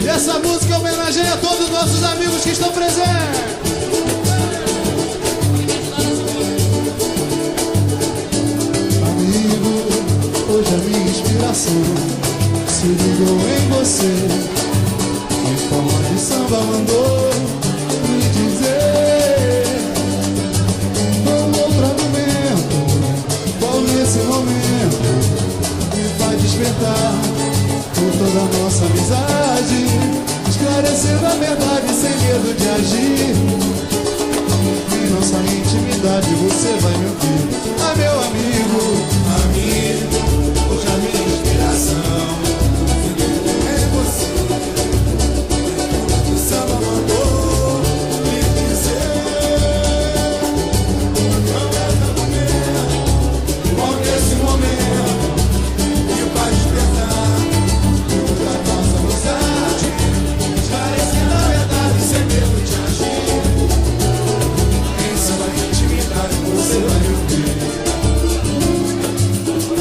E essa música homenageia a todos os nossos amigos que estão presentes. Amigo, hoje a minha inspiração se ligou em você. Em forma de samba mandou me dizer: um outro argumento, qual nesse momento me faz despertar por toda a nossa amizade, esclarecendo a verdade sem medo de agir. Em nossa intimidade você vai me ouvir. Ah, meu amigo, amigo, hoje a minha inspiração é você. O samba mandou me dizer: não é argumento, qual nesse momento me faz despertar da nossa amizade, esclarecendo a verdade sem medo de agir. Em sua intimidade você vai me ouvir.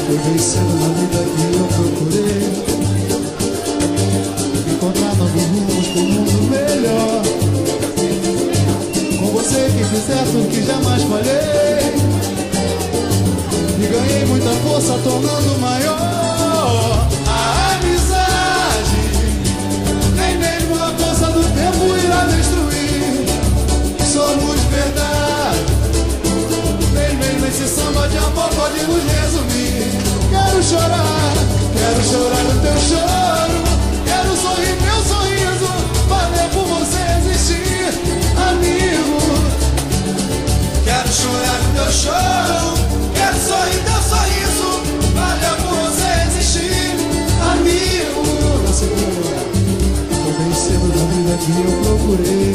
Foi vencendo na vida que eu procurei encontrar novos rumos pro mundo melhor. Com você que fiz certo que jamais falhei e ganhei muita força tornando maior a amizade. Nem mesmo a força do tempo irá destruir. Somos verdade. Nem mesmo esse samba de amor pode nos resumir. Quero chorar o teu choro. Quero sorrir meu sorriso, valeu por você existir, amigo. Quero chorar o teu choro. Quero sorrir teu sorriso, valeu por você existir, amigo. Foi bem cedo da vida que eu procurei